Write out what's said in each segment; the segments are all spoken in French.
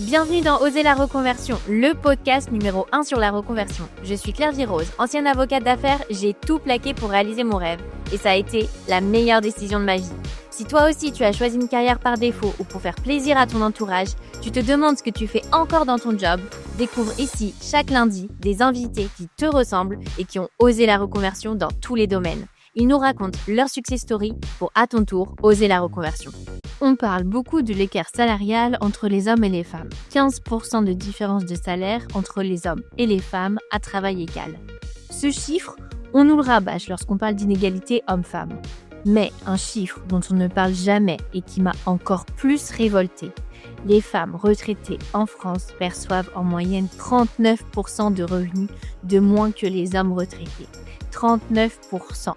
Bienvenue dans Oser la reconversion, le podcast numéro 1 sur la reconversion. Je suis Claire Virose, ancienne avocate d'affaires, j'ai tout plaqué pour réaliser mon rêve. Et ça a été la meilleure décision de ma vie. Si toi aussi tu as choisi une carrière par défaut ou pour faire plaisir à ton entourage, tu te demandes ce que tu fais encore dans ton job, découvre ici chaque lundi des invités qui te ressemblent et qui ont osé la reconversion dans tous les domaines. Ils nous racontent leur success story pour à ton tour oser la reconversion. On parle beaucoup de l'écart salarial entre les hommes et les femmes. 15% de différence de salaire entre les hommes et les femmes à travail égal. Ce chiffre, on nous le rabâche lorsqu'on parle d'inégalité homme-femme. Mais un chiffre dont on ne parle jamais et qui m'a encore plus révoltée. Les femmes retraitées en France perçoivent en moyenne 39% de revenus de moins que les hommes retraités. 39%.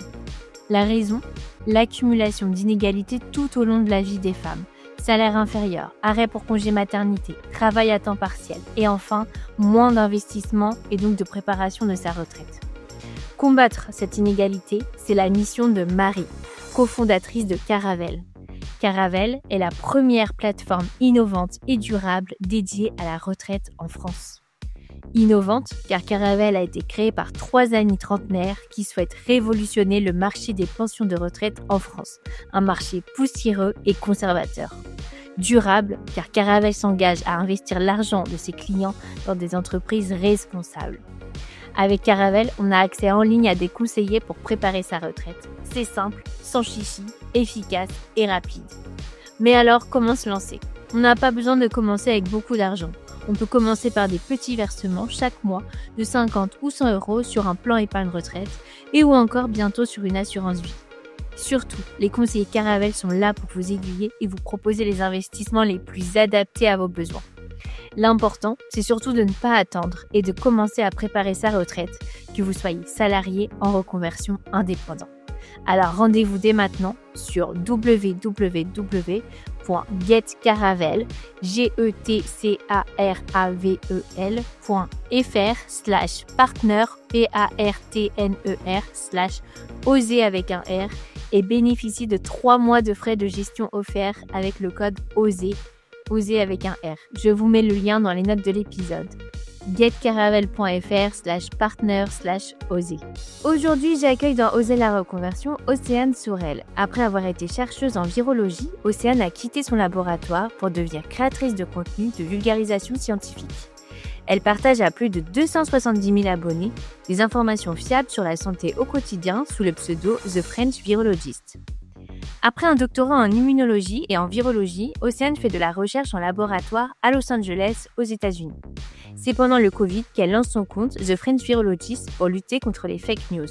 La raison ? L'accumulation d'inégalités tout au long de la vie des femmes. Salaire inférieur, arrêt pour congé maternité, travail à temps partiel et enfin, moins d'investissement et donc de préparation de sa retraite. Combattre cette inégalité, c'est la mission de Marie, cofondatrice de Caravelle. Caravelle est la première plateforme innovante et durable dédiée à la retraite en France. Innovante, car Caravelle a été créée par 3 amis trentenaires qui souhaitent révolutionner le marché des pensions de retraite en France, un marché poussiéreux et conservateur. Durable, car Caravelle s'engage à investir l'argent de ses clients dans des entreprises responsables. Avec Caravelle, on a accès en ligne à des conseillers pour préparer sa retraite. C'est simple, sans chichi, efficace et rapide. Mais alors, comment se lancer ? On n'a pas besoin de commencer avec beaucoup d'argent. On peut commencer par des petits versements chaque mois de 50 ou 100 euros sur un plan épargne retraite et ou encore bientôt sur une assurance vie. Surtout, les conseillers Caravelle sont là pour vous aiguiller et vous proposer les investissements les plus adaptés à vos besoins. L'important, c'est surtout de ne pas attendre et de commencer à préparer sa retraite, que vous soyez salarié en reconversion indépendant. Alors rendez-vous dès maintenant sur www.getcaravel.fr/partner/oser avec un R et bénéficie de 3 mois de frais de gestion offerts avec le code OSER avec un R. Je vous mets le lien dans les notes de l'épisode. getcaravel.fr/partner/oser. Aujourd'hui, j'accueille dans Oser la reconversion Océane Sorel. Après avoir été chercheuse en virologie, Océane a quitté son laboratoire pour devenir créatrice de contenu de vulgarisation scientifique. Elle partage à plus de 270 000 abonnés des informations fiables sur la santé au quotidien sous le pseudo The French Virologist. Après un doctorat en immunologie et en virologie, Océane fait de la recherche en laboratoire à Los Angeles, aux États-Unis. C'est pendant le Covid qu'elle lance son compte The French Virologist pour lutter contre les fake news.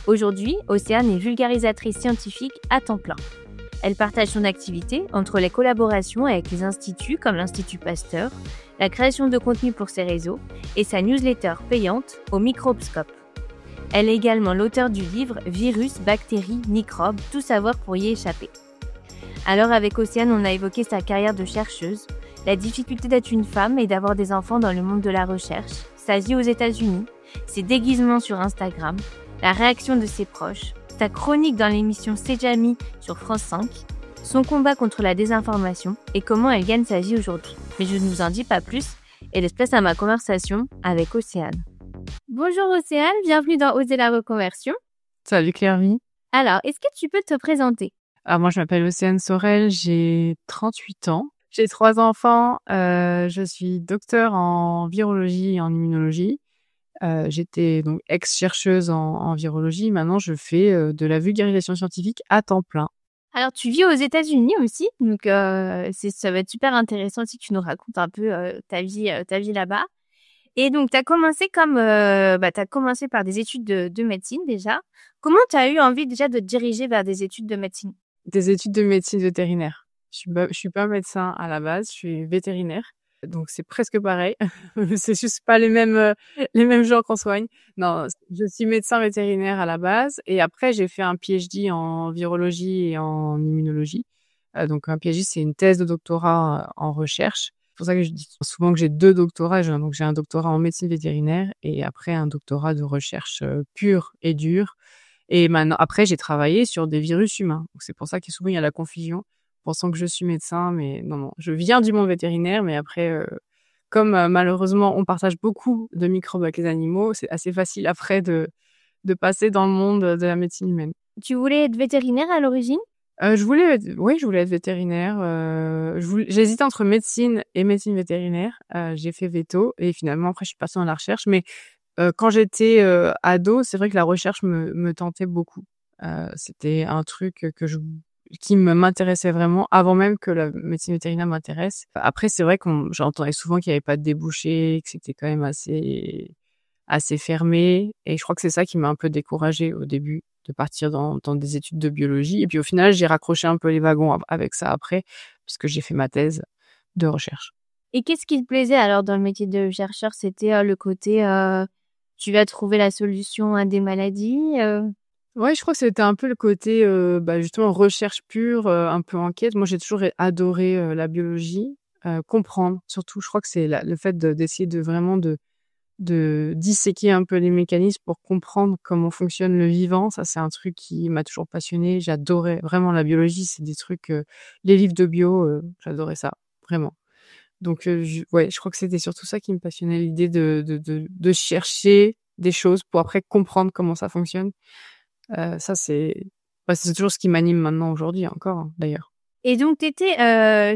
Aujourd'hui, Océane est vulgarisatrice scientifique à temps plein. Elle partage son activité entre les collaborations avec les instituts comme l'Institut Pasteur, la création de contenu pour ses réseaux et sa newsletter payante au Microbscope. Elle est également l'auteure du livre « Virus, bactéries, microbes, tout savoir pour y échapper ». Alors avec Océane, on a évoqué sa carrière de chercheuse, la difficulté d'être une femme et d'avoir des enfants dans le monde de la recherche, sa vie aux États-Unis, ses déguisements sur Instagram, la réaction de ses proches, sa chronique dans l'émission C'est Jamy sur France 5, son combat contre la désinformation et comment elle gagne sa vie aujourd'hui. Mais je ne vous en dis pas plus et laisse place à ma conversation avec Océane. Bonjour Océane, bienvenue dans Oser la reconversion. Salut Claire-Vie. Alors, est-ce que tu peux te présenter ? Moi, je m'appelle Océane Sorel, j'ai 38 ans. J'ai 3 enfants, je suis docteur en virologie et en immunologie. J'étais donc ex-chercheuse en virologie. Maintenant, je fais de la vulgarisation scientifique à temps plein. Alors, tu vis aux États-Unis aussi, donc ça va être super intéressant aussi que tu nous racontes un peu ta vie là-bas. Et donc, tu as commencé t'as commencé par des études de médecine déjà. Comment tu as eu envie déjà de te diriger vers des études de médecine ? Des études de médecine vétérinaire. Je suis pas médecin à la base, je suis vétérinaire. Donc, c'est presque pareil. C'est juste pas les mêmes gens qu'on soigne. Non, je suis médecin vétérinaire à la base. Et après, j'ai fait un PhD en virologie et en immunologie. Donc, un PhD, c'est une thèse de doctorat en recherche. C'est pour ça que je dis souvent que j'ai 2 doctorats. Donc, j'ai un doctorat en médecine vétérinaire et après un doctorat de recherche pure et dure. Et maintenant, après, j'ai travaillé sur des virus humains. Donc, c'est pour ça que souvent, il y a la confusion pensant que je suis médecin, mais non, je viens du monde vétérinaire, mais après, comme, malheureusement, on partage beaucoup de microbes avec les animaux, c'est assez facile après de passer dans le monde de la médecine humaine. Tu voulais être vétérinaire à l'origine? Je voulais être vétérinaire, j'hésitais entre médecine et médecine vétérinaire. J'ai fait véto et finalement après je suis passée dans la recherche, mais quand j'étais, ado, c'est vrai que la recherche me tentait beaucoup. C'était un truc qui m'intéressait vraiment avant même que la médecine vétérinaire m'intéresse. Après, c'est vrai j'entendais souvent qu'il y avait pas de débouchés, que c'était quand même assez fermé et je crois que c'est ça qui m'a un peu découragée au début de partir dans des études de biologie et puis au final, j'ai raccroché un peu les wagons avec ça après, puisque j'ai fait ma thèse de recherche. Et qu'est-ce qui te plaisait alors dans le métier de chercheur? C'était, le côté, tu vas trouver la solution à des maladies? Ouais, je crois que c'était un peu le côté, justement recherche pure, un peu enquête. Moi, j'ai toujours adoré, la biologie, comprendre surtout. Je crois que c'est le fait d'essayer de vraiment de disséquer un peu les mécanismes pour comprendre comment fonctionne le vivant. Ça, c'est un truc qui m'a toujours passionnée. J'adorais vraiment la biologie. C'est des trucs, les livres de bio, j'adorais ça, vraiment. Donc, je crois que c'était surtout ça qui me passionnait, l'idée de chercher des choses pour après comprendre comment ça fonctionne. Ça, c'est toujours ce qui m'anime maintenant aujourd'hui encore, hein, d'ailleurs. Et donc tu étais,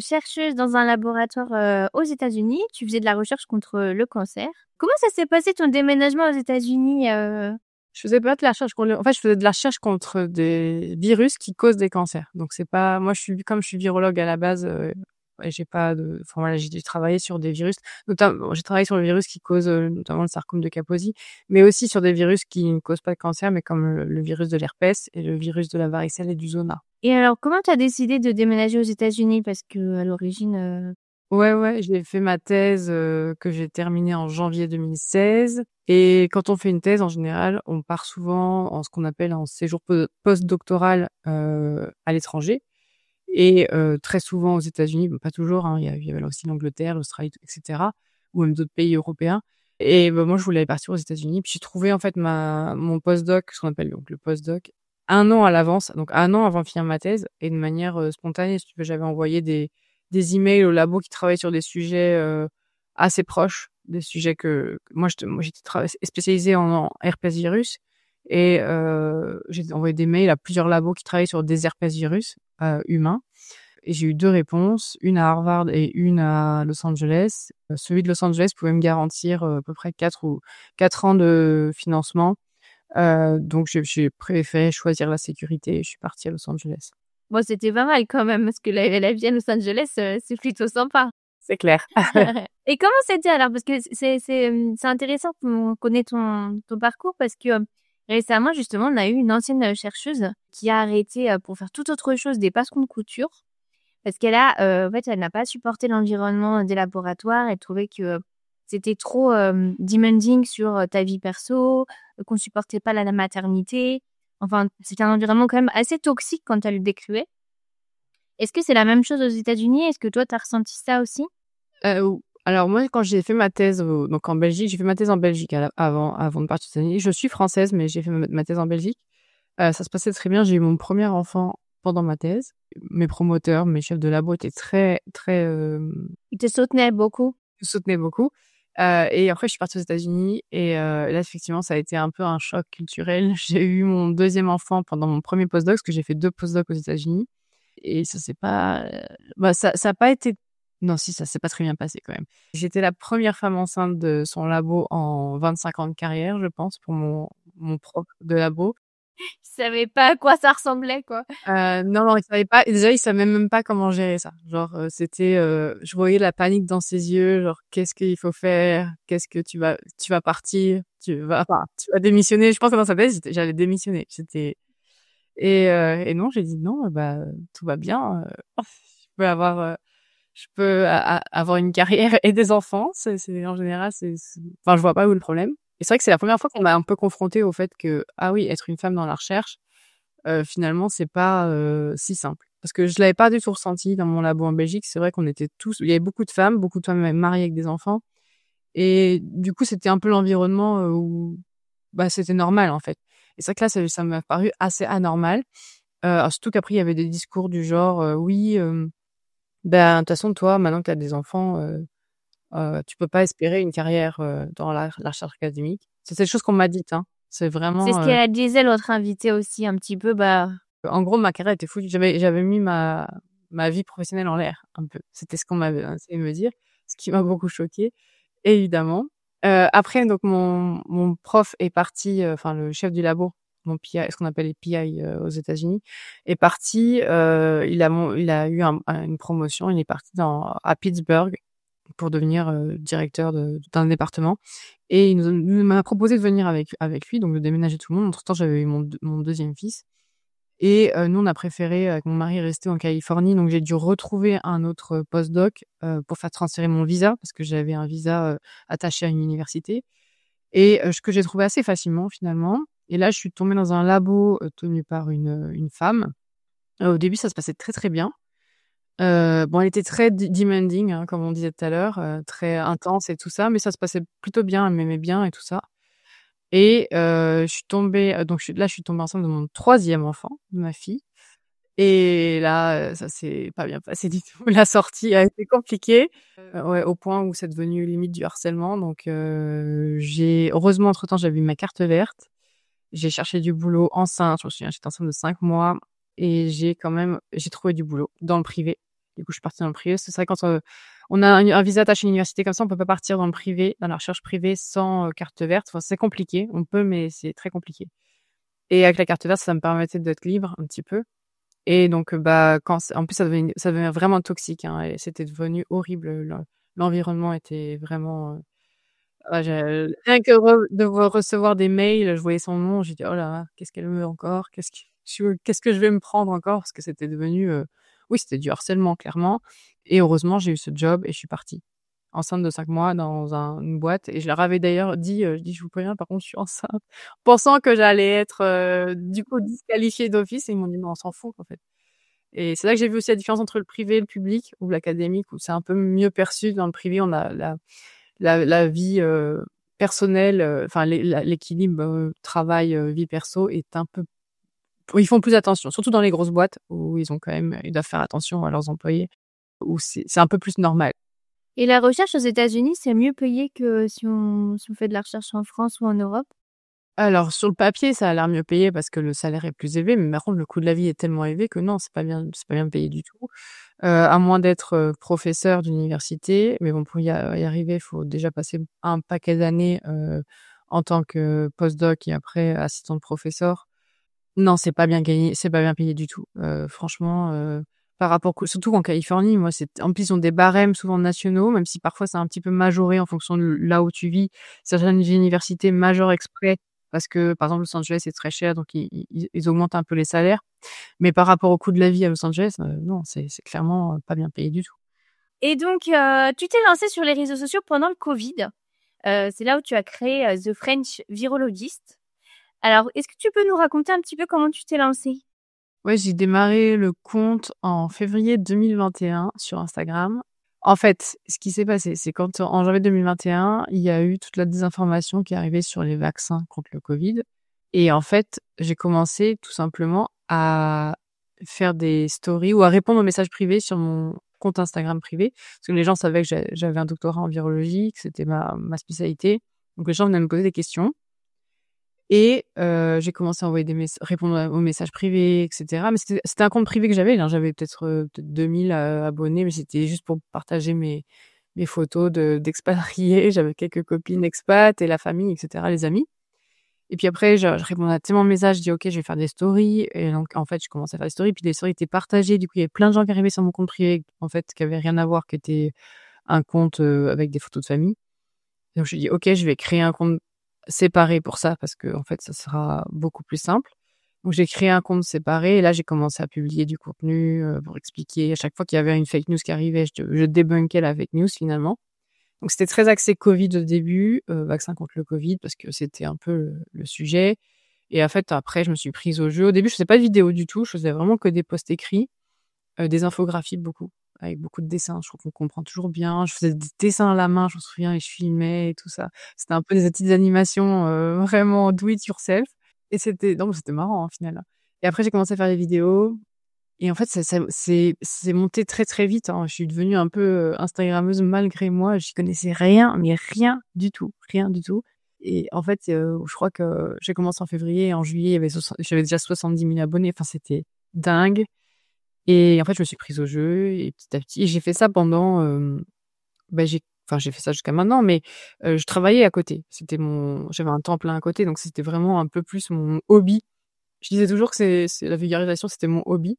chercheuse dans un laboratoire, aux États-Unis. Tu faisais de la recherche contre, le cancer. Comment ça s'est passé ton déménagement aux États-Unis? Je faisais pas de la recherche je faisais de la recherche contre des virus qui causent des cancers. Donc c'est pas moi, comme je suis virologue à la base, ouais, j'ai pas de enfin voilà, j'ai travaillé sur des virus, notamment j'ai travaillé sur le virus qui cause, notamment le sarcome de Kaposi, mais aussi sur des virus qui ne causent pas de cancer, mais comme le virus de l'herpès et le virus de la varicelle et du zona. Et alors comment tu as décidé de déménager aux États-Unis? Parce qu'à l'origine, Ouais, j'ai fait ma thèse, que j'ai terminée en janvier 2016 et quand on fait une thèse, en général, on part souvent en ce qu'on appelle en séjour postdoctoral, à l'étranger et très souvent aux États-Unis, bon pas toujours, hein, il y avait aussi l'Angleterre, l'Australie et cetera, ou même d'autres pays européens et moi je voulais partir aux États-Unis puis j'ai trouvé en fait mon postdoc, ce qu'on appelle donc le postdoc, 1 an à l'avance, donc 1 an avant de finir ma thèse et de manière, spontanée, si tu veux. J'avais envoyé des emails au labo qui travaillaient sur des sujets, assez proches, des sujets que moi j'étais spécialisée en herpès virus et j'ai envoyé des mails à plusieurs labos qui travaillaient sur des herpès virus, humains et j'ai eu 2 réponses, une à Harvard et une à Los Angeles. Celui de Los Angeles pouvait me garantir, à peu près 4 ans de financement, donc j'ai préféré choisir la sécurité et je suis partie à Los Angeles. bon, c'était pas mal quand même parce que la vie à Los Angeles, c'est plutôt sympa. C'est clair. Et comment c'était alors? Parce que c'est intéressant qu'on connaît ton parcours parce que, récemment justement, on a eu une ancienne, chercheuse qui a arrêté, pour faire toute autre chose, des passe de couture. Parce qu'elle a, en fait, elle n'a pas supporté l'environnement des laboratoires. Elle trouvait que c'était trop, demanding sur, ta vie perso, qu'on supportait pas la maternité. Enfin, c'était un environnement quand même assez toxique quand elle le décrivait. Est-ce que c'est la même chose aux États-Unis? Est-ce que toi, tu as ressenti ça aussi? Alors moi, quand j'ai fait ma thèse donc en Belgique, j'ai fait ma thèse en Belgique avant de partir aux États-Unis. Je suis française, mais j'ai fait ma thèse en Belgique. Ça se passait très bien. J'ai eu mon premier enfant pendant ma thèse. Mes promoteurs, mes chefs de labo étaient très, très, Ils te soutenaient beaucoup? me soutenaient beaucoup. Et après, je suis partie aux États-Unis et là, effectivement, ça a été un peu un choc culturel. J'ai eu mon 2e enfant pendant mon premier postdoc, parce que j'ai fait 2 postdocs aux États-Unis et ça s'est pas, ça a pas été non, si, ça s'est pas très bien passé quand même. J'étais la première femme enceinte de son labo en 25 ans de carrière, je pense, pour mon prof de labo. Ils savaient pas à quoi ça ressemblait, quoi. Non, il savait pas. Déjà, il savait même pas comment gérer ça. Genre, c'était, je voyais la panique dans ses yeux. Genre, qu'est-ce qu'il faut faire? Qu'est-ce que tu vas partir? Tu vas démissionner. Je pense que dans sa tête, j'allais démissionner. Et non, j'ai dit non, tout va bien. Je peux avoir, avoir une carrière et des enfants. En général, enfin, je vois pas où est le problème. Et c'est vrai que c'est la première fois qu'on m'a un peu confrontée au fait que, ah oui, être une femme dans la recherche, finalement, c'est pas, si simple. Parce que je l'avais pas du tout ressenti dans mon labo en Belgique. C'est vrai qu'on était il y avait beaucoup de femmes même mariées avec des enfants. Et du coup, c'était un peu l'environnement, où, c'était normal, en fait. Et c'est vrai que là, ça m'a paru assez anormal. Surtout qu'après il y avait des discours du genre, «Oui, ben, de toute façon toi maintenant que tu as des enfants, tu peux pas espérer une carrière, dans la recherche académique». C'est des choses qu'on m'a dites, hein. C'est C'est ce vraiment, qu'elle disait l'autre invitée aussi un petit peu, bah en gros ma carrière était foutue. J'avais mis ma vie professionnelle en l'air un peu. C'était ce qu'on m'avait essayé de me dire, ce qui m'a beaucoup choquée, évidemment. Après donc mon prof est parti, enfin le chef du labo, mon PI, ce qu'on appelle les PI, aux États-Unis, est parti, il a eu une promotion, il est parti à Pittsburgh pour devenir, directeur d'un département et il m'a proposé de venir avec lui, donc de déménager tout le monde. Entre temps, j'avais eu mon 2e fils et nous, on a préféré, avec mon mari, rester en Californie, donc j'ai dû retrouver un autre postdoc, pour faire transférer mon visa parce que j'avais un visa, attaché à une université et ce que j'ai trouvé assez facilement finalement et là, je suis tombée dans un labo, tenu par une femme. Au début, ça se passait très, très bien. Bon, elle était très demanding, hein, comme on disait tout à l'heure, très intense et tout ça, mais ça se passait plutôt bien. Elle m'aimait bien et tout ça et je suis tombée, donc je suis tombée enceinte de mon 3e enfant, de ma fille et là, ça s'est pas bien passé du tout. La sortie a été compliquée, ouais, au point où c'est devenu limite du harcèlement donc j'ai heureusement entre-temps, j'avais eu ma carte verte. J'ai cherché du boulot enceinte, je me souviens, j'étais enceinte de 5 mois et j'ai trouvé du boulot dans le privé. Du coup, je suis partie dans le privé. C'est vrai quand, on a un visa attaché à une université comme ça, on peut pas partir dans le privé, dans la recherche privée sans, carte verte. Enfin, c'est compliqué. On peut, mais c'est très compliqué et avec la carte verte, ça me permettait d'être libre un petit peu et donc, bah, en plus, ça devenait vraiment toxique, hein et c'était devenu horrible. L'environnement était vraiment, ah rien que de recevoir des mails, je voyais son nom, j'ai dit: «Oh là là, qu'est-ce qu'elle veut encore? Qu'est-ce que je vais me prendre encore?» parce que c'était devenu, oui, c'était du harcèlement clairement et heureusement, j'ai eu ce job et je suis partie. Enceinte de 5 mois dans une boîte et je leur avais d'ailleurs dit, je dis: «Je vous préviens, par contre, je suis enceinte», pensant que j'allais être, du coup disqualifiée d'office et ils m'ont dit: «Mais on s'en fout, en fait» et c'est là que j'ai vu aussi la différence entre le privé et le public ou l'académique où c'est un peu mieux perçu. Dans le privé, on a la vie, personnelle, enfin l'équilibre, travail, vie perso est un peu ils font plus attention, surtout dans les grosses boîtes où ils doivent faire attention à leurs employés, où c'est un peu plus normal. et la recherche aux États-Unis, c'est mieux payé que si on fait de la recherche en France ou en Europe? Alors sur le papier, ça a l'air mieux payé parce que le salaire est plus élevé, mais par contre le coût de la vie est tellement élevé que non, c'est pas bien payé du tout. À moins d'être, professeur d'université, mais bon pour y arriver, il faut déjà passer un paquet d'années, en tant que postdoc et après assistant de professeur. Non, c'est pas bien gagné, c'est pas bien payé du tout. Franchement, par rapport surtout en Californie, moi, en plus, ils ont des barèmes souvent nationaux, même si parfois c'est un petit peu majoré en fonction de là où tu vis. Certaines universités majorent exprès parce que, par exemple, Los Angeles, c'est très cher, donc ils augmentent un peu les salaires. Mais par rapport au coût de la vie à Los Angeles, non, c'est clairement, pas bien payé du tout. Et donc, tu t'es lancée sur les réseaux sociaux pendant le Covid. C'est là où tu as créé, The French Virologist. Alors, est-ce que tu peux nous raconter un petit peu comment tu t'es lancée? Ouais, j'ai démarré le compte en février 2021 sur Instagram. En fait, ce qui s'est passé, c'est quand en janvier 2021, il y a eu toute la désinformation qui est arrivée sur les vaccins contre le Covid et en fait, j'ai commencé tout simplement à faire des stories ou à répondre aux messages privés sur mon compte Instagram privé. Parce que les gens savaient que j'avais un doctorat en virologie, que c'était ma spécialité. Donc les gens venaient me poser des questions et j'ai commencé à envoyer répondre aux messages privés et cetera. Mais c'était un compte privé que j'avais, hein. J'avais peut-être 2 000, abonnés, mais c'était juste pour partager mes photos d'expatriés. J'avais quelques copines expats et la famille et cetera, les amis. Et puis après, je répondais à tellement de messages, je dis: «OK, je vais faire des stories» et donc en fait, je commençais à faire des stories, puis les stories étaient partagées. Du coup, il y avait plein de gens qui arrivaient sur mon compte privé, en fait, qui avaient rien à voir, qui était un compte, avec des photos de famille. Donc je me suis dit: «OK, je vais créer un compte séparé pour ça parce qu'en fait, ça sera beaucoup plus simple». Donc j'ai créé un compte séparé et là, j'ai commencé à publier du contenu, pour expliquer. À chaque fois qu'il y avait une fake news qui arrivait, je débunkais la fake news finalement. Donc c'était très axé Covid au début, vaccin contre le Covid parce que c'était un peu le sujet et en fait, après, je me suis prise au jeu. Au début, je faisais pas de vidéo du tout, je faisais vraiment que des posts écrits, des infographies beaucoup, avec beaucoup de dessins. Je trouve qu'on comprend toujours bien. Je faisais des dessins à la main, je me souviens et je filmais et tout ça. C'était un peu des petites animations, vraiment do it yourself et c'était non, mais c'était marrant, hein, au final, hein Et après, j'ai commencé à faire des vidéos. Et en fait, c'est monté très, très vite, hein. Je suis devenue un peu, instagrammeuse malgré moi. J'y connaissais rien, mais rien du tout, rien du tout. Et en fait, je crois que j'ai commencé en février et en juillet, j'avais déjà 70 000 abonnés. Enfin, c'était dingue. Et en fait, je me suis prise au jeu et petit à petit, et j'ai fait ça pendant, bah, j'ai fait ça jusqu'à maintenant, mais je travaillais à côté. J'avais un temps plein à côté, donc c'était vraiment un peu plus mon hobby. Je disais toujours que c'est la vulgarisation, c'était mon hobby.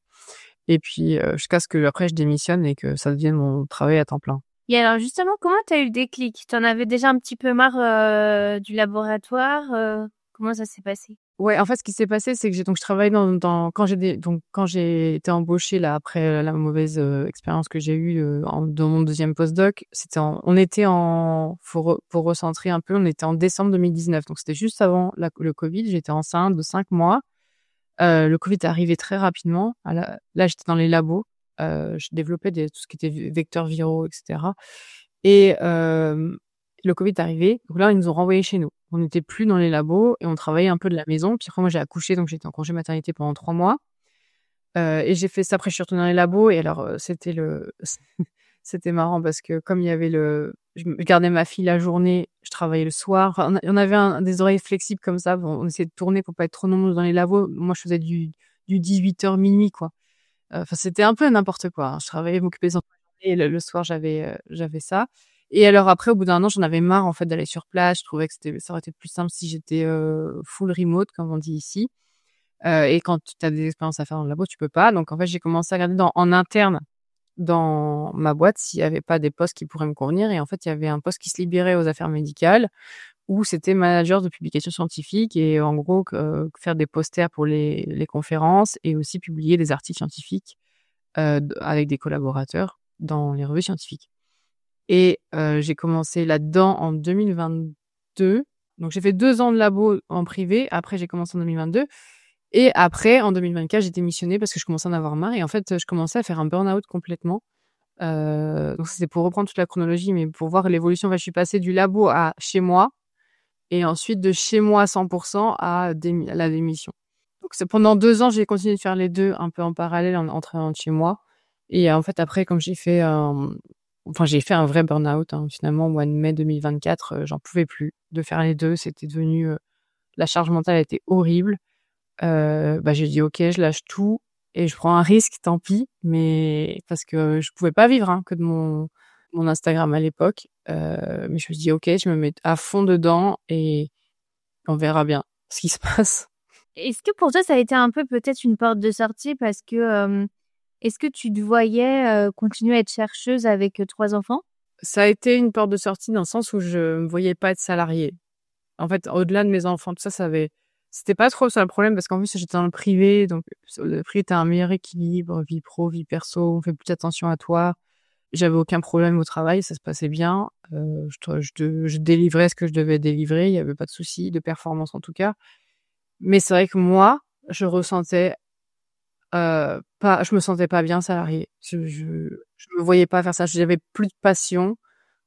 Et puis, jusqu'à ce qu'après je démissionne et que ça devienne mon travail à temps plein. Et alors justement, comment tu as eu le déclic? Tu en avais déjà un petit peu marre, du laboratoire, comment ça s'est passé? Ouais, en fait, ce qui s'est passé, c'est que je travaillais quand j'ai été embauchée là après, la mauvaise, expérience que j'ai eue, dans mon 2e postdoc, on était en pour recentrer un peu, on était en décembre 2019, donc c'était juste avant le covid. J'étais enceinte de 5 mois. Le covid est arrivé très rapidement. Là, j'étais dans les labos, je développais tout ce qui était vecteurs viraux et cetera. Et le covid est arrivé, donc là, ils nous ont renvoyés chez nous. On n'était plus dans les labos et on travaillait un peu de la maison. Puis après, moi, j'ai accouché, donc j'étais en congé maternité pendant 3 mois. Et j'ai fait ça. Après, je suis retournée dans les labos et alors, c'était marrant parce que comme il y avait je gardais ma fille la journée, je travaillais le soir. Enfin, on avait des oreilles flexibles comme ça. Bon, on essayait de tourner pour pas être trop nombreux dans les labos. Moi, je faisais du 18h minuit, quoi. Enfin, c'était un peu n'importe quoi, hein. Je travaillais, m'occupais des enfants et le soir, j'avais ça. Et alors après, au bout d'un an, j'en avais marre, en fait, d'aller sur place. Je trouvais que ça aurait été plus simple si j'étais, full remote, comme on dit ici. Et quand tu as des expériences à faire dans le labo, tu peux pas. Donc en fait, j'ai commencé à regarder en interne dans ma boîte s'il y avait pas des postes qui pourraient me convenir. Et en fait, il y avait un poste qui se libérait aux affaires médicales où c'était manager de publications scientifiques et en gros, faire des posters pour les conférences et aussi publier des articles scientifiques, avec des collaborateurs dans les revues scientifiques. Et j'ai commencé là-dedans en 2022. Donc j'ai fait 2 ans de labo en privé. Après, j'ai commencé en 2022. Et après, en 2024, j'ai démissionné parce que je commençais à en avoir marre et en fait, je commençais à faire un burn-out complètement. Donc c'était pour reprendre toute la chronologie, mais pour voir l'évolution. Enfin, je suis passée du labo à chez moi et ensuite de chez moi à 100 à la démission. Donc c'est pendant 2 ans, j'ai continué de faire les 2 un peu en parallèle en travaillant de chez moi. Et en fait, après, comme j'ai fait un vrai burn-out, hein, finalement, au mois de mai 2024, j'en pouvais plus de faire les 2. C'était devenu, la charge mentale était horrible. J'ai dit: «OK, je lâche tout et je prends un risque, tant pis», mais parce que je pouvais pas vivre, hein, que de mon Instagram à l'époque. Mais je me suis dit: «OK, je me mets à fond dedans et on verra bien ce qui se passe». Est-ce que pour toi, ça a été un peu peut-être une porte de sortie parce que, est-ce que tu te voyais, continuer à être chercheuse avec, 3 enfants? Ça a été une porte de sortie dans le sens où je me voyais pas être salariée. En fait, au-delà de mes enfants, tout ça, c'était pas trop ça le problème parce qu'en plus, j'étais dans le privé, donc le privé, tu as un meilleur équilibre, vie pro, vie perso, on fait plus attention à toi. J'avais aucun problème au travail, ça se passait bien. Je délivrais ce que je devais délivrer, il y avait pas de souci de performance en tout cas. Mais c'est vrai que moi, je ressentais, je me sentais pas bien salariée. Je me voyais pas faire ça. J'avais plus de passion,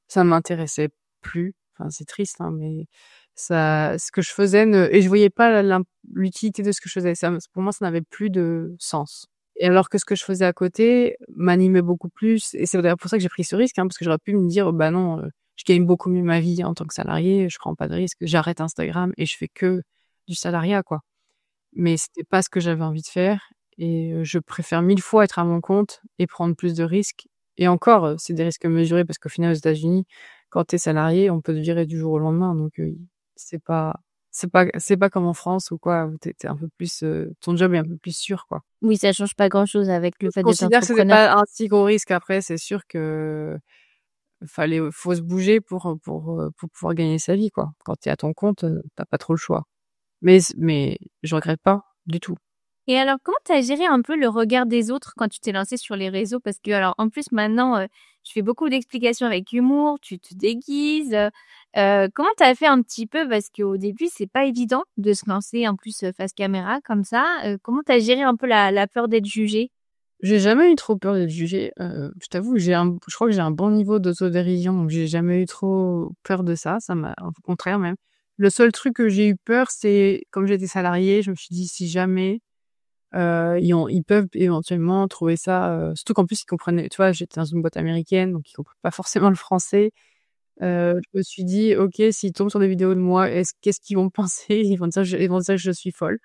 ça m'intéressait plus. Enfin, c'est triste, hein, mais ce que je faisais et je voyais pas l'utilité de ce que je faisais. Pour moi, ça n'avait plus de sens. Et alors que ce que je faisais à côté m'animait beaucoup plus. Et c'est d'ailleurs pour ça que j'ai pris ce risque, hein, parce que j'aurais pu me dire: «Bah non, je gagne beaucoup mieux ma vie en tant que salariée, je prends pas de risque, j'arrête Instagram et je fais que du salariat, quoi». Mais c'était pas ce que j'avais envie de faire et je préfère 1000 fois être à mon compte et prendre plus de risques. Et encore, c'est des risques mesurés parce qu'au final, aux États-Unis, quand tu es salarié, on peut te virer du jour au lendemain. Donc c'est pas c'est pas comme en France ou quoi, où tu es un peu plus, ton job est un peu plus sûr, quoi. Oui, ça change pas grand-chose avec le Je fait d'être considère que c'était entrepreneur. pas un si gros risque. Après, c'est sûr que faut se bouger pour pouvoir gagner sa vie, quoi. Quand tu es à ton compte, tu pas trop le choix. Mais je regrette pas du tout. Et alors, comment tu as géré un peu le regard des autres quand tu t'es lancée sur les réseaux? Parce que alors, en plus, maintenant, tu fais beaucoup d'explications avec humour, tu te déguises, comment tu as fait un petit peu? Parce qu'au début, c'est pas évident de se lancer, en plus, face caméra comme ça. Comment tu as géré un peu la peur d'être jugée? J'ai jamais eu trop peur d'être jugée, je t'avoue, je crois que j'ai un bon niveau d'autodérision, donc j'ai jamais eu trop peur de ça, au contraire même. Le seul truc que j'ai eu peur, c'est comme j'étais salariée, je me suis dit: «Si jamais, Ils peuvent éventuellement trouver ça, surtout qu'en plus ils comprennent, tu vois? J'étais dans une boîte américaine, donc ils comprennent pas forcément le français. Je me suis dit: «OK, s'ils tombent sur des vidéos de moi, qu'est-ce qu'ils vont penser?» Ils vont dire que je suis folle.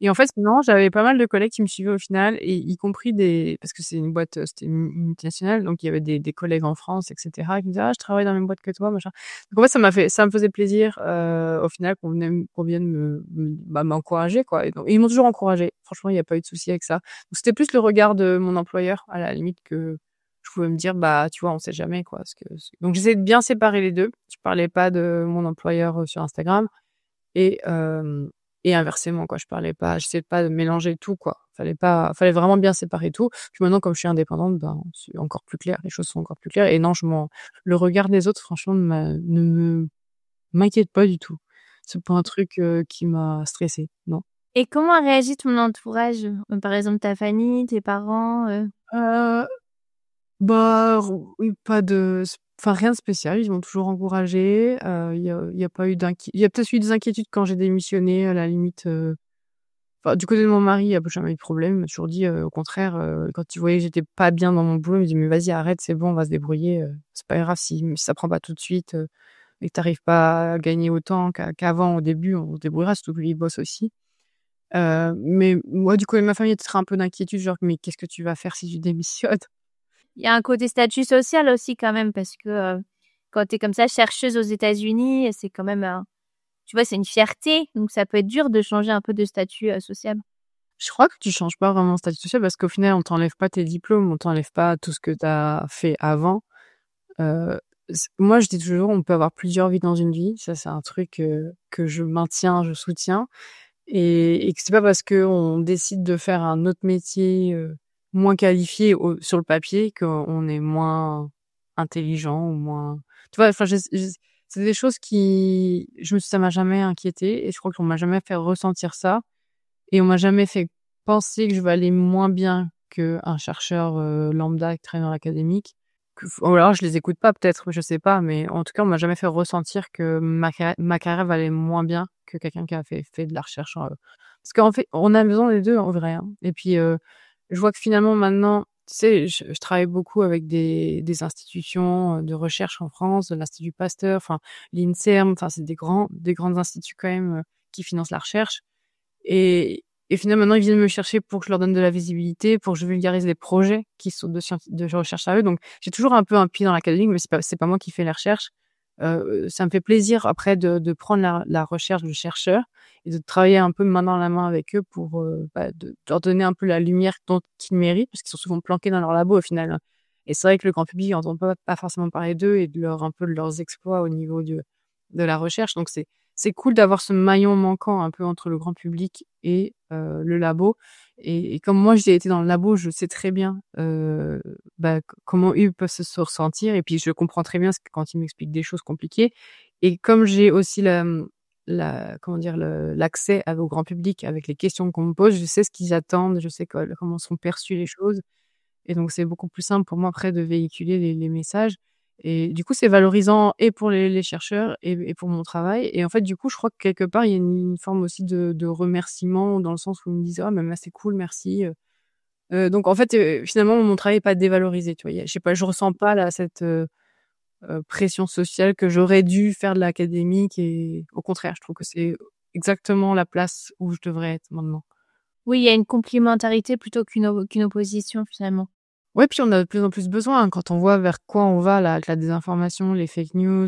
Et en fait, non, j'avais pas mal de collègues qui me suivaient au final et y compris parce que c'est une boîte, c'était une multinationale, donc il y avait des collègues en France et cetera qui me disaient: «Ah, je travaille dans la même boîte que toi, machin». Donc en fait, ça me faisait plaisir, au final qu'on vienne m'encourager, quoi. Et donc ils m'ont toujours encouragée. Franchement, il y a pas eu de souci avec ça. Donc c'était plus le regard de mon employeur, à la limite, que je pouvais me dire: «Bah, tu vois, on sait jamais, quoi». Donc j'essayais de bien séparer les 2. Je parlais pas de mon employeur, sur Instagram et et inversement, quoi. J'essayais pas de mélanger tout, quoi. Fallait vraiment bien séparer tout. Puis maintenant, comme je suis indépendante, ben, c'est encore plus clair. Les choses sont encore plus claires et non, le regard des autres, franchement, ne m'inquiète pas du tout. C'est pas un truc, qui m'a stressée, non. Et comment a réagi ton entourage? Par exemple ta famille, tes parents, Heu, bah, oui, pas de enfin, rien de spécial. Ils m'ont toujours encouragée, il y a pas eu il y a peut-être eu des inquiétudes quand j'ai démissionné, à la limite, enfin, du côté de mon mari, il y a jamais eu de problème. Il m'a toujours dit, au contraire, quand il voyait que j'étais pas bien dans mon boulot, il me dit: «Mais vas-y, arrête, c'est bon, on va se débrouiller, c'est pas grave si ça prend pas tout de suite, et que tu arrives pas à gagner autant qu'avant au début, on se débrouillera», surtout que lui, il bosse aussi. Mais moi, du côté de ma famille, il y a peut-être un peu d'inquiétude, genre: «Mais qu'est-ce que tu vas faire si tu démissionnes?» il y a un côté statut social aussi quand même parce que, quand tu es comme ça chercheuse aux États-Unis, c'est quand même tu vois, c'est une fierté, donc ça peut être dur de changer un peu de statut, social. Je crois que tu changes pas vraiment de statut social parce qu'au final, on t'enlève pas tes diplômes, on t'enlève pas tout ce que tu as fait avant. Heu, moi, je dis toujours, on peut avoir plusieurs vies dans une vie. Ça, c'est un truc, que je maintiens, je soutiens et que c'est pas parce qu'on décide de faire un autre métier, moins qualifié sur le papier qu'on est moins intelligent ou moins tu vois? Enfin, c'est des choses ça m'a jamais inquiétée et je crois qu'on m'a jamais fait ressentir ça et on m'a jamais fait penser que je valais moins bien qu'un chercheur, lambda qui travaille dans l'académique. Ou alors je les écoute pas peut-être, je sais pas, mais en tout cas, on m'a jamais fait ressentir que ma carrière valait moins bien que quelqu'un qui a fait de la recherche, parce qu'en fait, on a besoin des 2 en vrai, hein. Et puis, je vois que finalement maintenant, tu sais, je travaille beaucoup avec des institutions, de recherche en France, de l'Institut Pasteur, enfin l'INSERM, enfin c'est des grands instituts quand même, qui financent la recherche. Et finalement, maintenant, ils viennent me chercher pour que je leur donne de la visibilité, pour que je vulgarise les projets qui sont de recherche à eux. Donc, j'ai toujours un peu un pied dans l'académique, mais c'est pas moi qui fais les recherches. Ça me fait plaisir après de prendre la recherche de chercheurs et de travailler un peu main dans la main avec eux pour, de leur donner un peu la lumière qu'ils méritent, parce qu'ils sont souvent planqués dans leur labo au final, hein. Et c'est vrai que le grand public n'entend pas forcément parler d'eux et de leurs exploits au niveau de la recherche. Donc c'est cool d'avoir ce maillon manquant un peu entre le grand public et le labo et comme moi j'ai été dans le labo, je sais très bien, comment eux peuvent se ressentir et puis je comprends très bien quand ils m'expliquent des choses compliquées et comme j'ai aussi la comment dire? L'accès au grand public avec les questions qu'on me pose, je sais ce qu'ils attendent, je sais comment sont perçues les choses et donc c'est beaucoup plus simple pour moi après de véhiculer les messages et du coup, c'est valorisant et pour les chercheurs et pour mon travail et en fait, du coup, je crois que quelque part, il y a une forme aussi de remerciement dans le sens où ils me disent: «Ah, mais c'est cool, merci», donc en fait, finalement, mon travail est pas dévalorisé, tu vois? Je sais pas, je ressens pas là cette, pression sociale que j'aurais dû faire de l'académique et au contraire, je trouve que c'est exactement la place où je devrais être maintenant. Oui, il y a une complémentarité plutôt qu'une opposition finalement. Ouais, puis on a de plus en plus besoin, hein, quand on voit vers quoi on va là, avec la désinformation, les fake news,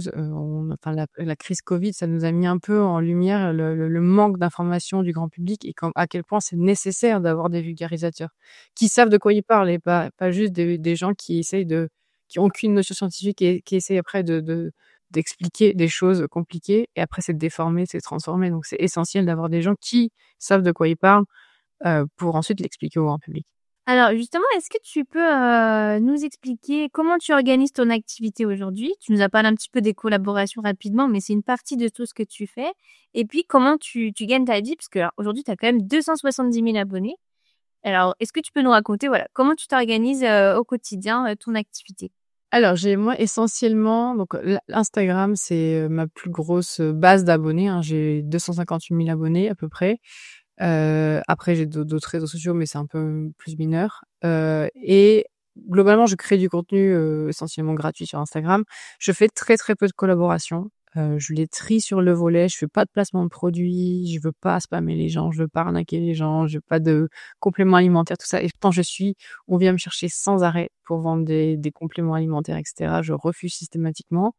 la crise Covid, ça nous a mis un peu en lumière le manque d'information du grand public et à quel point c'est nécessaire d'avoir des vulgarisateurs qui savent de quoi ils parlent et pas juste des gens qui ont aucune notion scientifique et qui essayent après d'expliquer des choses compliquées et après c'est de déformer, c'est de transformer. Donc c'est essentiel d'avoir des gens qui savent de quoi ils parlent, pour ensuite l'expliquer au grand public. Alors justement, est-ce que tu peux, nous expliquer comment tu organises ton activité aujourd'hui? Tu nous as parlé un petit peu des collaborations rapidement, mais c'est une partie de tout ce que tu fais et puis comment tu gagnes ta vie? Parce que alors aujourd'hui, tu as quand même 270 000 abonnés. Alors, est-ce que tu peux nous raconter, voilà, comment tu t'organises, au quotidien, ton activité? Alors, j'ai moi essentiellement donc l'Instagram, c'est, ma plus grosse, base d'abonnés, hein. J'ai 258 000 abonnés à peu près. Après j'ai d'autres réseaux sociaux, mais c'est un peu plus mineur. Et globalement, je crée du contenu, essentiellement gratuit sur Instagram. Je fais très, très peu de collaborations. Je les trie sur le volet. Je fais pas de placement de produits. Je veux pas spammer les gens. Je veux pas arnaquer les gens. Je veux pas de compléments alimentaires, tout ça. Et pourtant, on vient me chercher sans arrêt pour vendre des compléments alimentaires, et cetera. Je refuse systématiquement.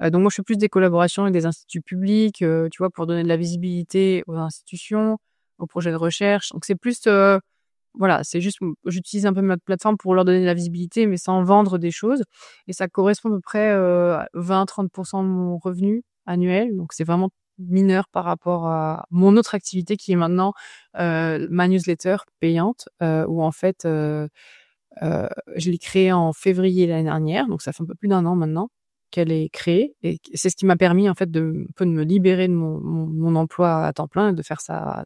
Donc moi, je fais plus des collaborations avec des instituts publics, tu vois, pour donner de la visibilité aux institutions, aux projets de recherche. Donc c'est plus, voilà, c'est juste, j'utilise un peu ma plateforme pour leur donner de la visibilité, mais sans vendre des choses. Et ça correspond à peu près, à 20-30 de mon revenu annuel. Donc c'est vraiment mineur par rapport à mon autre activité qui est maintenant, ma newsletter payante, où en fait, je l'ai créée en février l'année dernière, donc ça fait un peu plus d'1 an maintenant qu'elle est créée et c'est ce qui m'a permis en fait un peu de me libérer de mon emploi à temps plein et de faire ça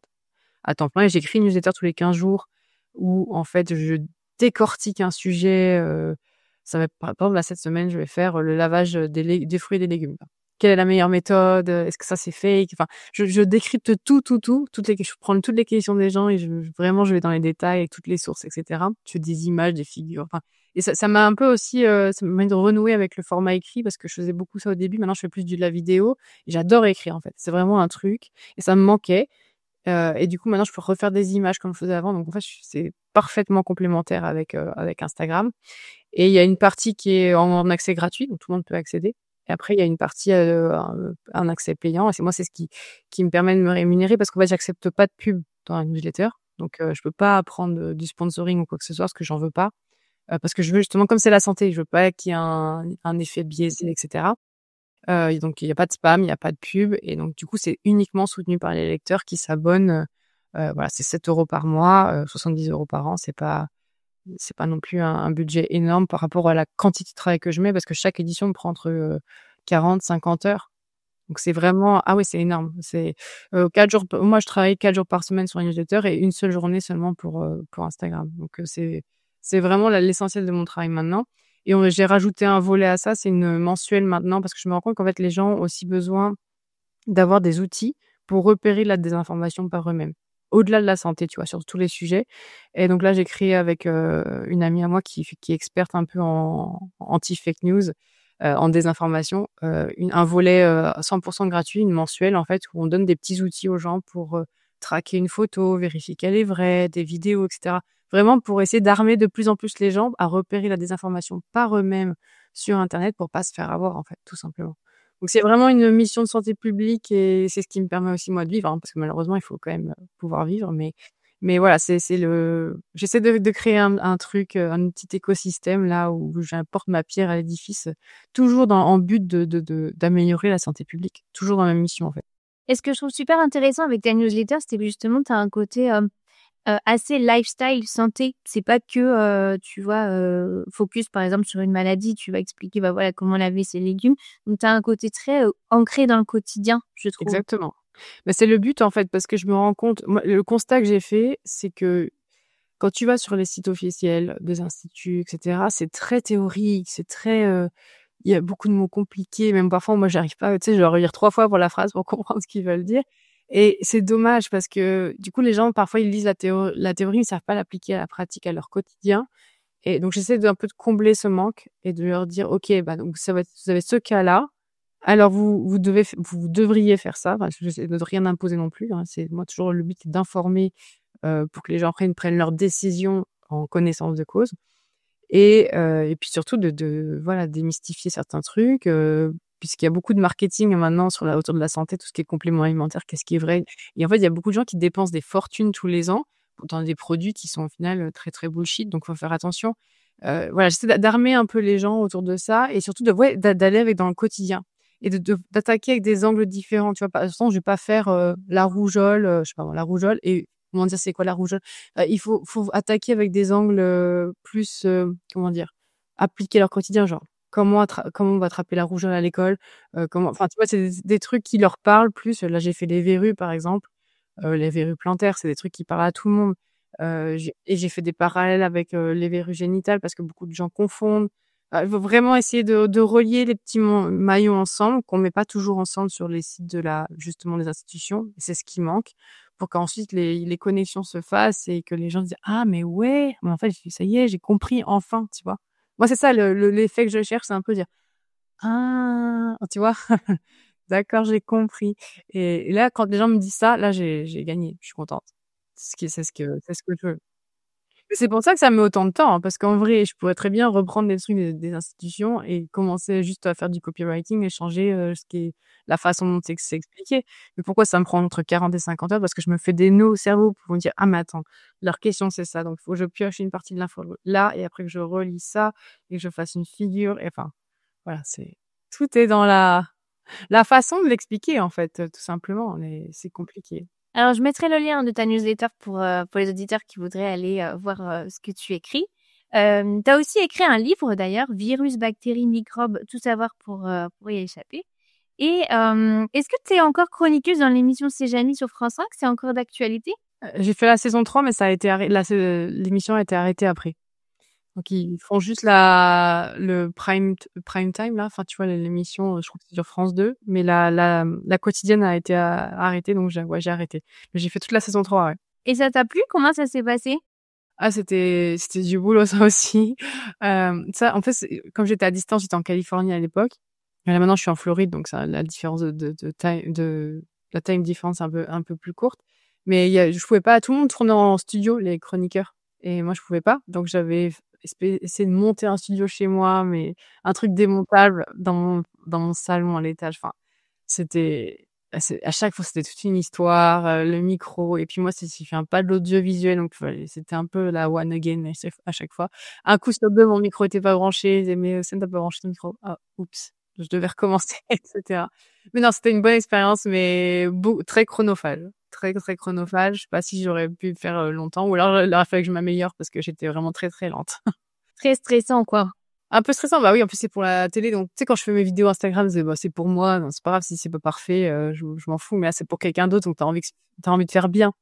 à temps plein. Et j'écris une newsletter tous les 15 jours où en fait je décortique un sujet, ça va être par exemple là cette semaine, je vais faire le lavage des fruits et des légumes. Quelle est la meilleure méthode? Est-ce que ça c'est fake? Enfin, je décrypte tout, je prends toutes les questions des gens et vraiment je vais dans les détails avec toutes les sources, et cetera. Je fais des images, des figures, enfin et ça m'a un peu aussi, ça m'a permis de renouer avec le format écrit parce que je faisais beaucoup ça au début. Maintenant je fais plus de la vidéo et j'adore écrire en fait. C'est vraiment un truc et ça me manquait. Et du coup, maintenant, je peux refaire des images comme je faisais avant. Donc, en fait, c'est parfaitement complémentaire avec Instagram. Et il y a une partie qui est en accès gratuit, donc tout le monde peut accéder. Et après, il y a une partie, un accès payant. Et c'est ce qui me permet de me rémunérer parce qu'en fait, j'accepte pas de pub dans la newsletter. Donc, je peux pas prendre du sponsoring ou quoi que ce soit parce que j'en veux pas. Parce que je veux justement, comme c'est la santé, je veux pas qu'il y ait un effet biaisé, et cetera. Donc il y a pas de spam, il y a pas de pub et donc du coup, c'est uniquement soutenu par les lecteurs qui s'abonnent, voilà, c'est 7 € par mois, 70 € par an. C'est pas non plus un budget énorme par rapport à la quantité de travail que je mets parce que chaque édition me prend entre, 40-50 heures. Donc c'est vraiment ah oui, c'est énorme. C'est, 4 jours p moi je travaille 4 jours par semaine sur une newsletter et une seule journée seulement pour Instagram. Donc c'est vraiment l'essentiel de mon travail maintenant et j'ai rajouté un volet à ça, c'est une mensuelle maintenant parce que je me rends compte qu'en fait les gens ont aussi besoin d'avoir des outils pour repérer la désinformation par eux-mêmes. Au-delà de la santé, tu vois? Sur tous les sujets et donc là, j'ai créé avec, une amie à moi qui est experte un peu en anti-fake news, en désinformation, un volet, 100 gratuit, une mensuelle en fait, où on donne des petits outils aux gens pour, traquer une photo, vérifier qu'elle est vraie, des vidéos et cetera. Vraiment pour essayer d'armer de plus en plus les gens à repérer la désinformation par eux-mêmes sur internet pour pas se faire avoir en fait, tout simplement. Donc c'est vraiment une mission de santé publique et c'est ce qui me permet aussi moi de vivre, hein, parce que malheureusement il faut quand même, pouvoir vivre mais voilà, c'est le j'essaie de créer un truc, un petit écosystème là où j'apporte ma pierre à l'édifice, toujours en but d'améliorer la santé publique, toujours dans la même mission en fait. Et ce que je trouve super intéressant avec ta newsletter, c'était que justement, tu as un côté, assez lifestyle santé. C'est pas que, tu vois, focus par exemple sur une maladie, tu vas expliquer, bah, voilà, comment laver ses légumes. Donc tu as un côté très, ancré dans le quotidien, je trouve. Exactement. Mais c'est le but en fait, parce que je me rends compte moi le constat que j'ai fait, c'est que quand tu vas sur les sites officiels des instituts et cetera, c'est très théorique, c'est très, il y a beaucoup de mots compliqués, même parfois moi j'arrive pas, tu sais, je dois relire 3 fois pour la phrase pour comprendre ce qu'ils veulent dire et c'est dommage parce que du coup les gens parfois ils lisent la théorie, ils savent pas l'appliquer à la pratique, à leur quotidien et donc j'essaie d'un peu de combler ce manque et de leur dire: «OK, bah, donc ça va être vous avez ce cas-là, alors vous devriez faire ça». Enfin, j'essaie de rien imposer non plus, hein, c'est moi toujours le but c'est d'informer, pour que les gens après ils prennent leurs décisions en connaissance de cause. Et puis surtout voilà, démystifier certains trucs, puisqu'il y a beaucoup de marketing maintenant autour de la santé, tout ce qui est compléments alimentaires, qu'est-ce qui est vrai? Et en fait, il y a beaucoup de gens qui dépensent des fortunes tous les ans dans des produits qui sont au final, très, très bullshit, donc faut faire attention. Voilà, j'essaie d'armer un peu les gens autour de ça et surtout d'aller avec dans le quotidien et d'attaquer avec des angles différents, tu vois? Par exemple, je vais pas faire, la rougeole, je sais pas moi, la rougeole et comment dire? C'est quoi la rougeole? Il faut attaquer avec des angles, plus, comment dire? Appliquer leur quotidien, genre comment on va attraper la rougeole à l'école? Comment enfin, tu vois? C'est des trucs qui leur parlent plus. Là, j'ai fait les verrues, par exemple, les verrues plantaires, c'est des trucs qui parlent à tout le monde. J'ai fait des parallèles avec, les verrues génitales parce que beaucoup de gens confondent. Il faut vraiment essayer de relier les petits maillons ensemble qu'on met pas toujours ensemble sur les sites justement des institutions et c'est ce qui manque pour qu'ensuite les connexions se fassent et que les gens disent: «Ah mais ouais, mais en fait, ça y est, j'ai compris enfin», tu vois? Moi, c'est ça l'effet que je cherche, c'est un peu dire: «Ah», tu vois? D'accord, j'ai compris et là, quand les gens me disent ça, là, j'ai gagné, je suis contente. C'est ce que je veux. Mais c'est pour ça que ça met autant de temps, hein, parce qu'en vrai, je pourrais très bien reprendre des trucs des institutions et commencer juste à faire du copywriting et changer, ce qui est la façon dont c'est expliqué. Mais pourquoi ça me prend entre 40 et 50 heures? Parce que je me fais des nœuds au cerveau pour me dire: «Ah mais attends, leur question c'est ça, donc il faut que je pioche une partie de l'info là et après que je relis ça et que je fasse une figure» et enfin, voilà, tout est dans la façon de l'expliquer, en fait, tout simplement, mais c'est compliqué. Alors, je mettrai le lien de ta newsletter pour les auditeurs qui voudraient aller voir ce que tu écris. Tu as aussi écrit un livre d'ailleurs, Virus, bactéries, microbes, tout savoir pour y échapper. Et est-ce que tu es encore chroniqueuse dans l'émission C'est Jamy sur France 5? C'est encore d'actualité? J'ai fait la saison 3 mais ça a été l'émission a été arrêtée après. Donc ils font juste le prime time là, enfin tu vois l'émission, je crois que c'est sur France 2, mais la quotidienne a été arrêtée donc j'ai arrêté. Mais j'ai fait toute la saison 3, ouais. Et ça t'a plu? Comment ça s'est passé? Ah c'était du boulot ça aussi. Ça en fait comme j'étais à distance, j'étais en Californie à l'époque. Et là maintenant je suis en Floride donc ça la différence la time difference est un peu plus courte. Mais je pouvais pas, tout le monde tournait en studio, les chroniqueurs. Et moi je pouvais pas. Donc j'avais essayé de monter un studio chez moi, mais un truc démontable dans mon salon à l'étage. Enfin, c'était à chaque fois c'était toute une histoire, le micro et puis moi je viens pas de l'audiovisuel donc c'était un peu la one again à chaque fois. Un coup sur 2 mon micro était pas branché, ils disaient: «Mais Océane, tu pas branché ton micro». Ah oups, je devais recommencer et cetera. Mais non, c'était une bonne expérience mais très chronophage, très, très chronophage. Je sais pas si j'aurais pu le faire, longtemps ou alors il aurait fallu que je m'améliore parce que j'étais vraiment très, très lente. Très stressant, quoi. Un peu stressant, bah oui, en plus c'est pour la télé, donc tu sais quand je fais mes vidéos Instagram, c'est pour moi, donc c'est pas grave si c'est pas parfait, je m'en fous, mais là c'est pour quelqu'un d'autre, donc t'as envie de faire bien,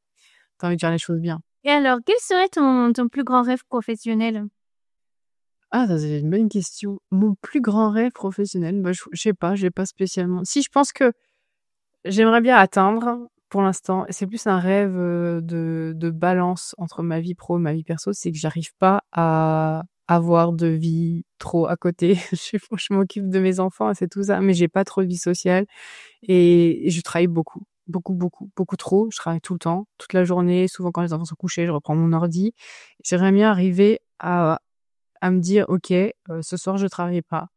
t'as envie de faire les choses bien. Et alors, quel serait ton plus grand rêve professionnel? Ah, ça c'est une bonne question. Mon plus grand rêve professionnel, bah je sais pas, j'ai pas spécialement. Si, je pense que j'aimerais bien atteindre, pour l'instant, et c'est plus un rêve, de balance entre ma vie pro et ma vie perso, c'est que j'arrive pas à avoir de vie trop à côté. Je m'occupe de mes enfants et c'est tout ça, mais j'ai pas trop de vie sociale et je travaille beaucoup, beaucoup, beaucoup, beaucoup trop. Je travaille tout le temps, toute la journée. Souvent, quand les enfants sont couchés, je reprends mon ordi. J'aimerais bien arriver à me dire: «OK, ce soir, je travaille pas»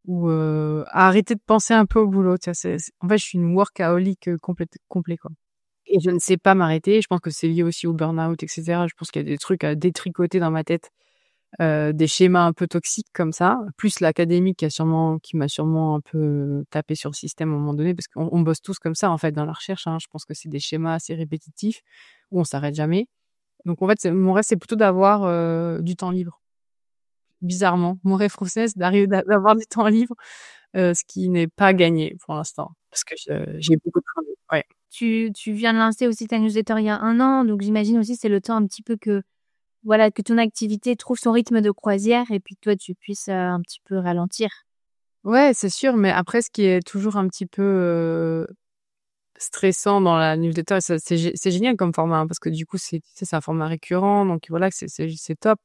ou à arrêter de penser un peu au boulot, tu vois? En fait, je suis une workaholic, complet, quoi. Et je ne sais pas m'arrêter. Je pense que c'est lié aussi au burn-out et cetera. Je pense qu'il y a des trucs à détricoter dans ma tête, des schémas un peu toxiques comme ça, plus l'académique qui m'a sûrement un peu tapé sur le système à un moment donné parce qu'on bosse tous comme ça, en fait, dans la recherche, hein. Je pense que c'est des schémas assez répétitifs où on s'arrête jamais. Donc en fait, mon rêve, c'est plutôt d'avoir, du temps libre. Bizarrement, mon rêve professionnel, c'est d'arriver d'avoir du temps libre, ce qui n'est pas gagné pour l'instant parce que j'ai beaucoup de travail. Ouais. Tu viens de lancer aussi ta newsletter il y a 1 an, donc j'imagine aussi c'est le temps un petit peu que, voilà, que ton activité trouve son rythme de croisière et puis que toi tu puisses, un petit peu ralentir. Ouais, c'est sûr, mais après ce qui est toujours un petit peu, stressant dans la newsletter, ça c'est génial comme format, hein, parce que du coup c'est un format récurrent, donc voilà, que c'est top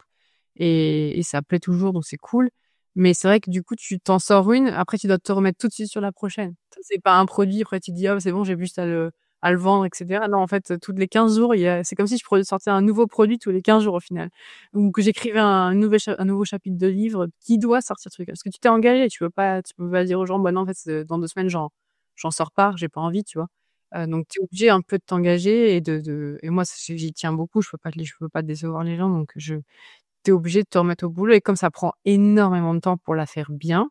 et ça plaît toujours, donc c'est cool. Mais c'est vrai que du coup, tu t'en sors une, après tu dois te remettre tout de suite sur la prochaine. Ça, c'est pas un produit, après tu te dis: «Ah c'est bon, j'ai juste à le vendre et cetera». Non, en fait, tous les 15 jours, c'est comme si je sortais un nouveau produit tous les 15 jours au final. Ou que j'écrivais un nouveau chapitre de livre qui doit sortir ce truc. Parce que tu t'es engagé, tu peux pas dire aux gens: «Bah non, en fait, dans 2 semaines, j'en sors pas, j'ai pas envie», tu vois? Donc tu es obligé un peu de t'engager et moi j'y tiens beaucoup, je peux pas décevoir les gens donc tu es obligé de te remettre au boulot et comme ça prend énormément de temps pour la faire bien,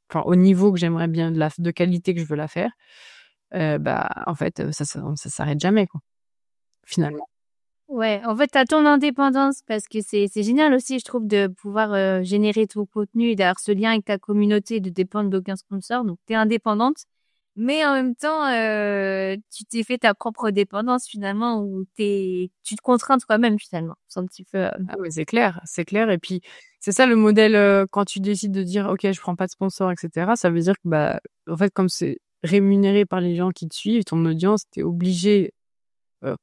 enfin au niveau que j'aimerais bien, de qualité que je veux la faire, bah, en fait, ça s'arrête jamais quoi, finalement. Ouais, en fait, tu as ton indépendance parce que c'est génial aussi, je trouve, de pouvoir, générer ton contenu et d'avoir ce lien avec ta communauté, de dépendre d'aucun sponsor. Donc tu es indépendante, mais en même temps, tu t'es fait ta propre dépendance finalement où tu te contrains toi-même finalement. C'est un petit peu, Ah mais c'est clair et puis c'est ça le modèle, quand tu décides de dire: «OK, je prends pas de sponsor et cetera», ça veut dire que, bah, en fait, comme c'est rémunéré par les gens qui te suivent, ton audience, tu es obligé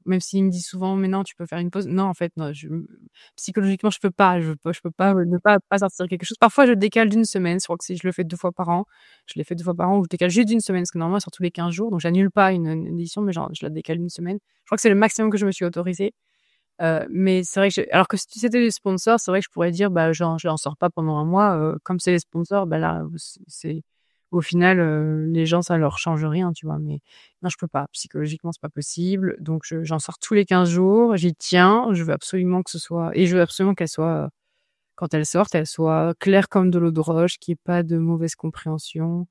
Même s'ils me disent souvent: «Mais non, tu peux faire une pause». Non, en fait, non, psychologiquement, je peux pas. Je peux pas ne pas sortir quelque chose. Parfois, je décale d'1 semaine. Je crois que si je le fais 2 fois par an. Je l'ai fait 2 fois par an où je décale juste d'1 semaine parce que normalement, elle sort tous les 15 jours. Donc j'annule pas une édition, mais genre, je la décale d'1 semaine. Je crois que c'est le maximum que je me suis autorisée. Mais c'est vrai que alors que si c'était des sponsors, c'est vrai que je pourrais dire: «Bah, j'en sors pas pendant un mois», comme c'est les sponsors, bah, là, c'est au final, les gens, ça leur change rien, tu vois? Mais non, je peux pas. Psychologiquement, c'est pas possible. Donc j'en sors tous les 15 jours, j'y tiens. Je veux absolument que ce soit et je veux absolument qu'elle soit, quand elle sorte, elle soit claire comme de l'eau de roche, qu'il y ait pas de mauvaise compréhension.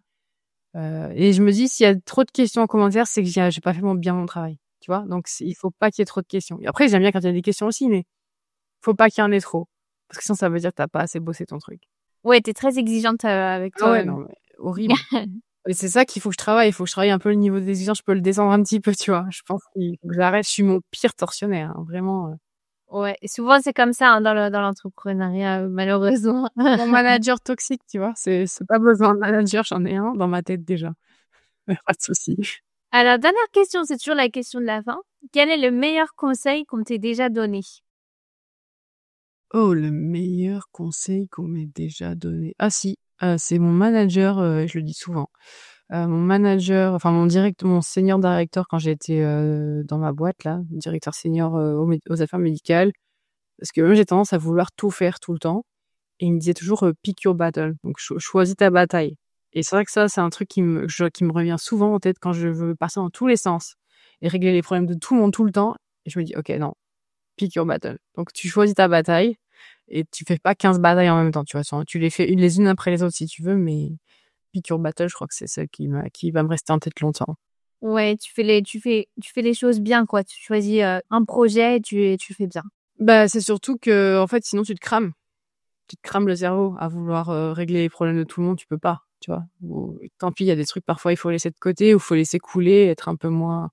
Et je me dis: «S'il y a trop de questions en commentaire, c'est que j'ai pas fait bien mon travail». Tu vois? Donc il faut pas qu'il y ait trop de questions. Et après, j'aime bien quand il y a des questions aussi, mais faut pas qu'il y en ait trop. Parce que sinon, ça veut dire que tu pas assez bossé ton truc. Ouais, tu es très exigeante, avec Ah ouais, toi-même. non, mais horrible. Et c'est ça qu'il faut que je travaille. Il faut que je travaille un peu le niveau d'exigence. Je peux le descendre un petit peu, tu vois? Je pense qu'il faut que j'arrête. Je suis mon pire tortionnaire, hein, vraiment. Ouais, et souvent c'est comme ça, hein, dans l'entrepreneuriat, malheureusement. Mon manager toxique, tu vois? C'est pas besoin de manager, j'en ai un dans ma tête déjà. Pas de souci. Alors, dernière question, c'est toujours la question de la fin. Quel est le meilleur conseil qu'on t'ait déjà donné? Oh, le meilleur conseil qu'on m'ait déjà donné. Ah si, c'est mon manager, je le dis souvent. Mon manager, enfin mon senior directeur quand j'étais, dans ma boîte là, directeur senior, aux affaires médicales. Parce que moi j'ai tendance à vouloir tout faire tout le temps et il me disait toujours, «Pick your battle», donc choisis ta bataille. Et c'est vrai que ça, c'est un truc qui me revient souvent en tête quand je veux partir dans tous les sens et régler les problèmes de tout le monde tout le temps. Et je me dis: «OK, non, pick your battle». Donc tu choisis ta bataille et tu fais pas 15 batailles en même temps, tu vois? Tu les fais les unes après les autres si tu veux, mais pick your battle, je crois que c'est celle qui va me rester en tête longtemps. Ouais, tu fais les choses bien, quoi. Tu choisis, un projet et tu fais bien. Bah, c'est surtout que en fait, sinon tu te crames. Tu te crames le cerveau à vouloir, régler les problèmes de tout le monde, tu peux pas, tu vois? Ou tant pis, il y a des trucs parfois il faut laisser de côté ou faut laisser couler, être un peu moins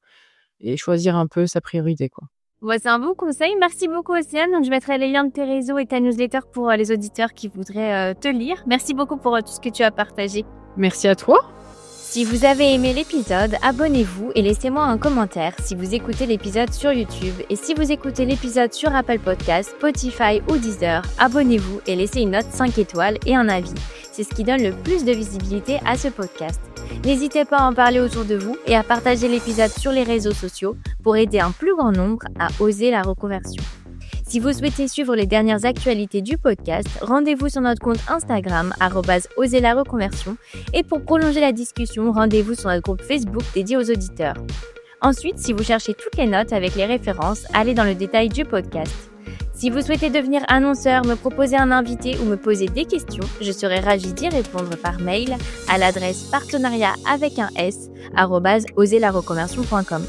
et choisir un peu sa priorité, quoi. Ouais, c'est un bon conseil. Merci beaucoup, Océane. Donc, je mettrai les liens de tes réseaux et ta newsletter pour, les auditeurs qui voudraient, te lire. Merci beaucoup pour, tout ce que tu as partagé. Merci à toi. Si vous avez aimé l'épisode, abonnez-vous et laissez-moi un commentaire si vous écoutez l'épisode sur YouTube. Et si vous écoutez l'épisode sur Apple Podcasts, Spotify ou Deezer, abonnez-vous et laissez une note 5 étoiles et un avis. C'est ce qui donne le plus de visibilité à ce podcast. N'hésitez pas à en parler autour de vous et à partager l'épisode sur les réseaux sociaux pour aider un plus grand nombre à oser la reconversion. Si vous souhaitez suivre les dernières actualités du podcast, rendez-vous sur notre compte Instagram @oserlareconversion et pour prolonger la discussion, rendez-vous sur notre groupe Facebook dédié aux auditeurs. Ensuite, si vous cherchez toutes les notes avec les références, allez dans le détail du podcast. Si vous souhaitez devenir annonceur, me proposer un invité ou me poser des questions, je serai ravie d'y répondre par mail à l'adresse partenariat@oserlareconversion.com.